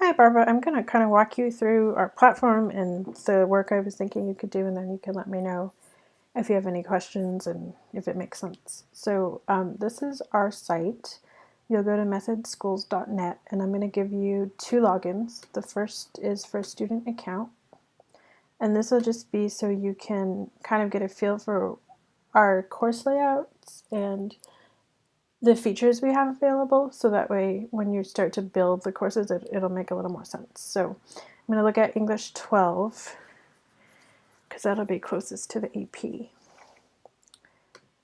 Hi, Barbara. I'm going to kind of walk you through our platform and the work I was thinking you could do, and then you can let me know if you have any questions and if it makes sense. So this is our site. You'll go to methodschools.net, and I'm going to give you two logins. The first is for a student account, and this will just be so you can kind of get a feel for our course layouts and the features we have available, so that way when you start to build the courses, it'll make a little more sense. So I'm going to look at English 12 because that'll be closest to the AP.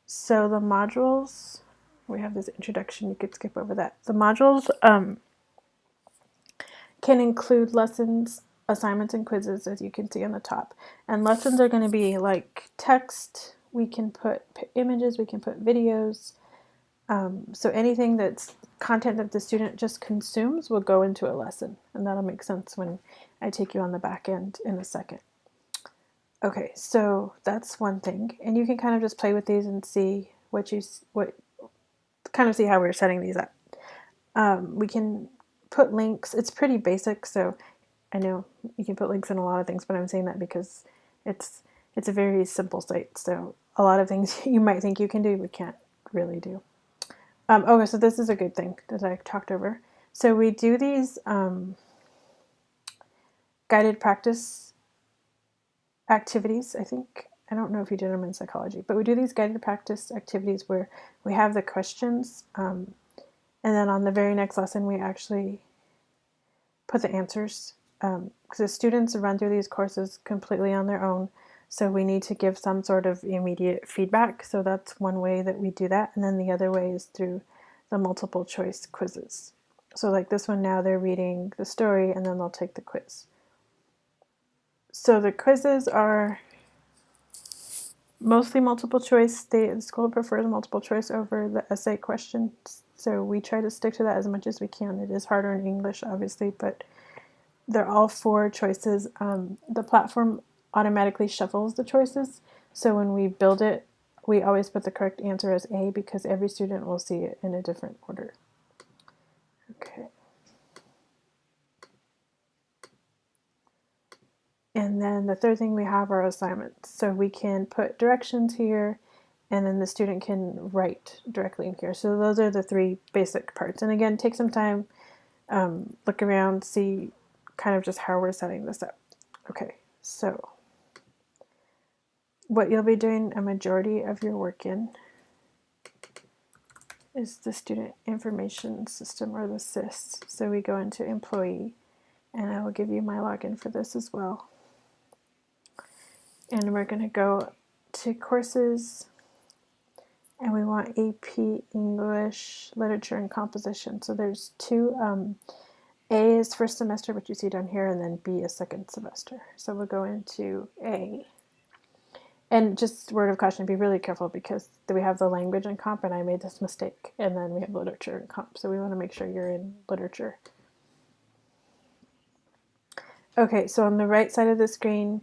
So the modules, we have this introduction, you could skip over that. The modules can include lessons, assignments, and quizzes, as you can see on the top. And lessons are going to be like text, we can put images, we can put videos. So anything that's content that the student just consumes will go into a lesson, and that'll make sense when I take you on the back end in a second. Okay, so that's one thing, and you can kind of just play with these and see what kind of see how we're setting these up. We can put links. It's pretty basic, so I know you can put links in a lot of things, but I'm saying that because it's a very simple site. So a lot of things you might think you can do, we can't really do. Okay, so this is a good thing that I talked over. So we do these guided practice activities, I think. I don't know if you did them in psychology, but we do these guided practice activities where we have the questions, and then on the very next lesson, we actually put the answers. Because the students run through these courses completely on their own, so we need to give some sort of immediate feedback. So that's one way that we do that. And then the other way is through the multiple choice quizzes. So like this one now, they're reading the story and then they'll take the quiz. So the quizzes are mostly multiple choice. The school prefers multiple choice over the essay questions. So we try to stick to that as much as we can. It is harder in English, obviously, but they're all 4 choices. The platform automatically shuffles the choices. So when we build it, we always put the correct answer as A because every student will see it in a different order. Okay. And then the third thing we have are assignments. So we can put directions here, and then the student can write directly in here. So those are the 3 basic parts. And again, take some time, look around, see kind of just how we're setting this up. Okay, so what you'll be doing a majority of your work in is the Student Information System, or the SIS. So we go into Employee, and I will give you my login for this as well. And we're going to go to Courses, and we want AP English, Literature, and Composition. So there's 2. A is first semester, which you see down here, and then B is second semester. So we'll go into A. And just word of caution, be really careful because we have the language and comp, and I made this mistake. And then we have literature and comp. So we want to make sure you're in literature. Okay, so on the right side of the screen,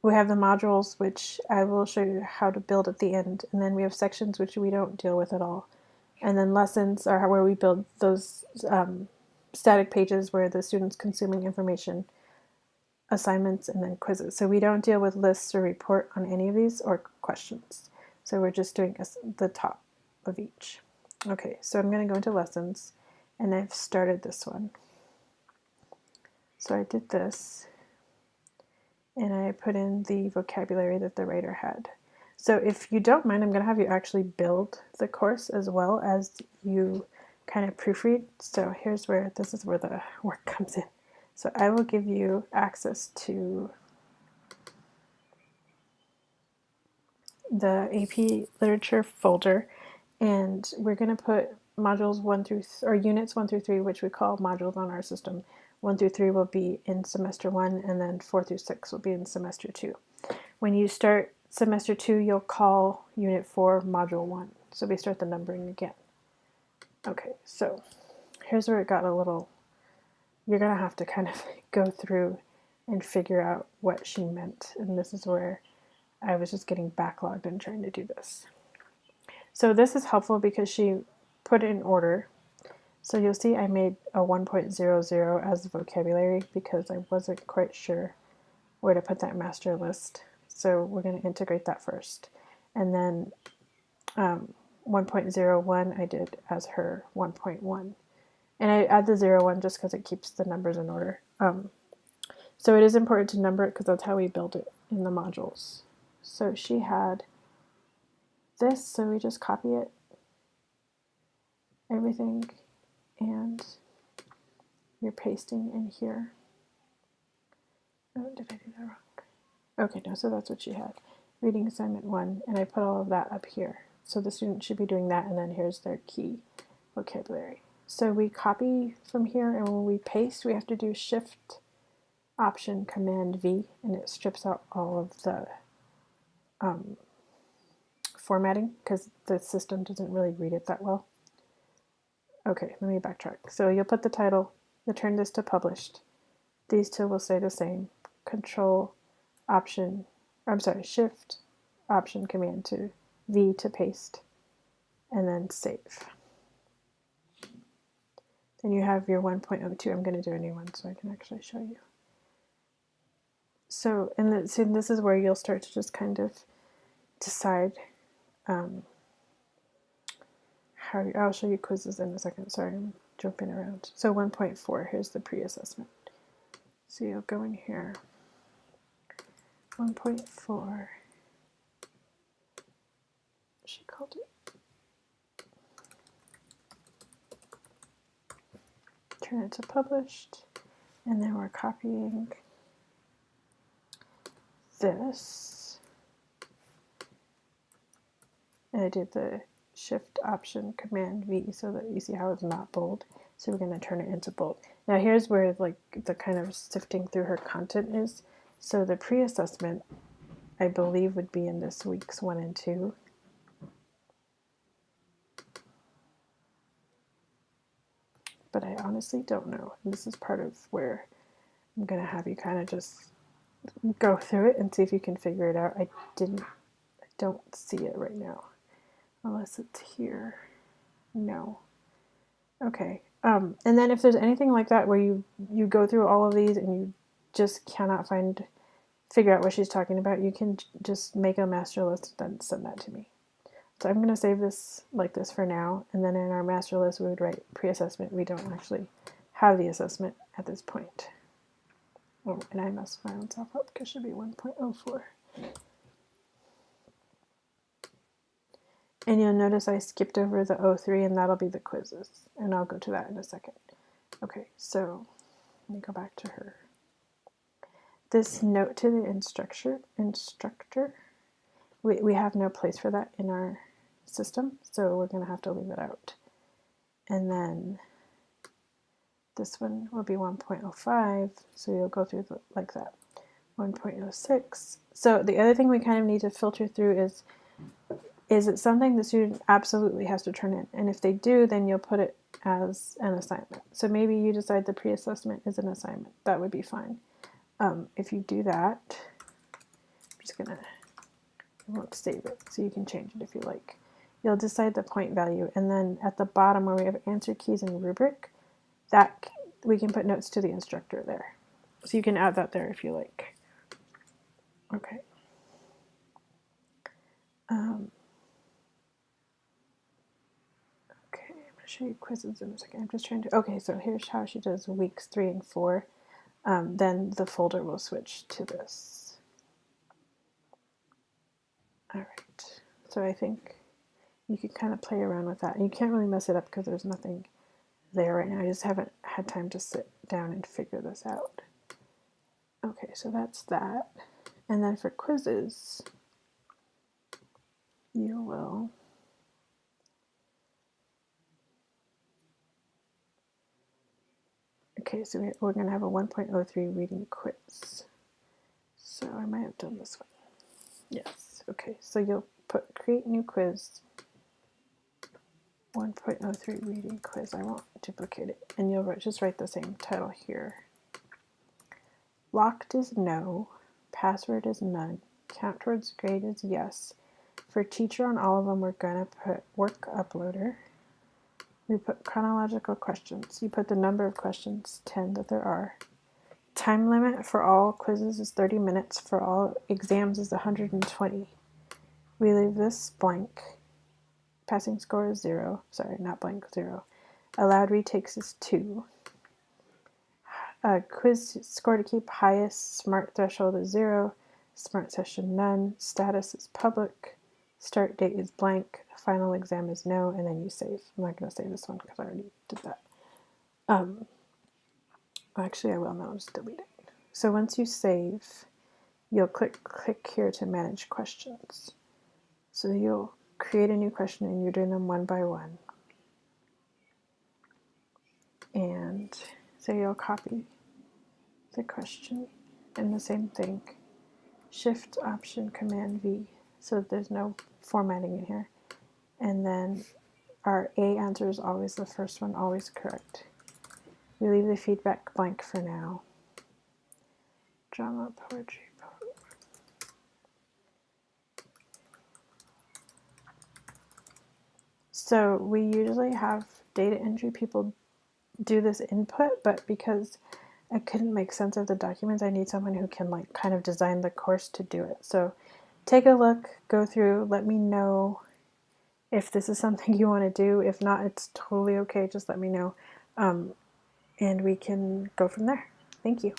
we have the modules, which I will show you how to build at the end. And then we have sections, which we don't deal with at all. And then lessons are where we build those static pages where the student's consuming information, assignments, and then quizzes. So we don't deal with lists or report on any of these or questions. So we're just doing the top of each. Okay, so I'm going to go into lessons, and I've started this one. So I did this, and I put in the vocabulary that the writer had. So if you don't mind, I'm going to have you actually build the course as well as you kind of proofread. So this is where the work comes in. So I will give you access to the AP Literature folder, and we're going to put modules 1 through or units 1 through 3, which we call modules on our system. 1 through 3 will be in semester 1, and then 4 through 6 will be in semester 2. When you start semester 2, you'll call unit 4 module 1. So we start the numbering again. Okay, so here's where it got a little, you're going to have to kind of go through and figure out what she meant. And this is where I was just getting backlogged and trying to do this. So this is helpful because she put it in order. So you'll see I made a 1.00 as vocabulary because I wasn't quite sure where to put that master list. So we're going to integrate that first. And then 1.01 I did as her 1.1. And I add the 01 just because it keeps the numbers in order. So it is important to number it because that's how we build it in the modules. So she had this, so we just copy it, everything, and you're pasting in here. Oh, did I do that wrong? Okay, no, so that's what she had. Reading assignment 1, and I put all of that up here. So the student should be doing that, and then here's their key vocabulary. So we copy from here, and when we paste, we have to do Shift, Option, Command V, and it strips out all of the formatting because the system doesn't really read it that well. Okay, let me backtrack. So you'll put the title, return this to published. These two will stay the same. Control, Option, Shift, Option, Command to V to paste, and then save. Then you have your 1.02. I'm going to do a new one so I can actually show you. So, so this is where you'll start to just kind of decide how. I'll show you quizzes in a second. Sorry, I'm jumping around. So 1.4, here's the pre-assessment. So you'll go in here. 1.4. She called it. Turn it to published, and then we're copying this, and I did the Shift, Option, Command V so that you see how it's not bold. So we're going to turn it into bold. Now here's where like the kind of sifting through her content is. So the pre-assessment, I believe, would be in this weeks 1 and 2. But I honestly don't know. And this is part of where I'm going to have you kind of just go through it and see if you can figure it out. I don't see it right now. Unless it's here. No. Okay. And then if there's anything like that where you go through all of these and you just cannot figure out what she's talking about, you can just make a master list and then send that to me. So I'm going to save this like this for now, and then in our master list we would write pre-assessment. We don't actually have the assessment at this point. Oh, and I messed my own self up because it should be 1.04. And you'll notice I skipped over the 03, and that'll be the quizzes. And I'll go to that in a second. Okay, so let me go back to her. This note to the instructor, we have no place for that in our system, so we're going to have to leave it out. And then this one will be 1.05, so you'll go through like that. 1.06. So the other thing we kind of need to filter through is it something the student absolutely has to turn in? And if they do, then you'll put it as an assignment. So maybe you decide the pre-assessment is an assignment. That would be fine. If you do that, I'm just gonna, I won't save it, so you can change it if you like. You'll decide the point value, and then at the bottom where we have answer keys and rubric, that we can put notes to the instructor there. So you can add that there if you like. Okay. Okay, I'm going to show you quizzes in a second. I'm just trying to, okay, so here's how she does weeks 3 and 4. Then the folder will switch to this. All right, so I think you can kind of play around with that. And you can't really mess it up because there's nothing there right now. I just haven't had time to sit down and figure this out. Okay, so that's that. And then for quizzes, you will okay, so we're going to have a 1.03 reading quiz. So I might have done this one. Yes, okay, so you'll put create new quiz, 1.03 reading quiz. I won't duplicate it. And you'll just write the same title here. Locked is no, password is none, count towards grade is yes. For teacher on all of them, we're going to put work uploader. We put chronological questions. You put the number of questions, 10 that there are. Time limit for all quizzes is 30 minutes. For all exams is 120. We leave this blank. Passing score is 0. Sorry, not blank, 0. Allowed retakes is 2. Quiz score to keep highest. Smart threshold is 0. Smart session none. Status is public. Start date is blank. Final exam is no, and then you save. I'm not going to save this one because I already did that. Actually, I will now. Just delete it. So once you save, you'll click here to manage questions. So you'll create a new question and you're doing them one by one. And so you'll copy the question and the same thing. Shift Option Command V. So there's no formatting in here. And then our A answer is always the first one, always correct. We leave the feedback blank for now. Drama, poetry, So we usually have data entry people do this input, but because I couldn't make sense of the documents, I need someone who can like kind of design the course to do it. So take a look, go through, let me know if this is something you want to do. If not, it's totally okay. Just let me know. And we can go from there. Thank you.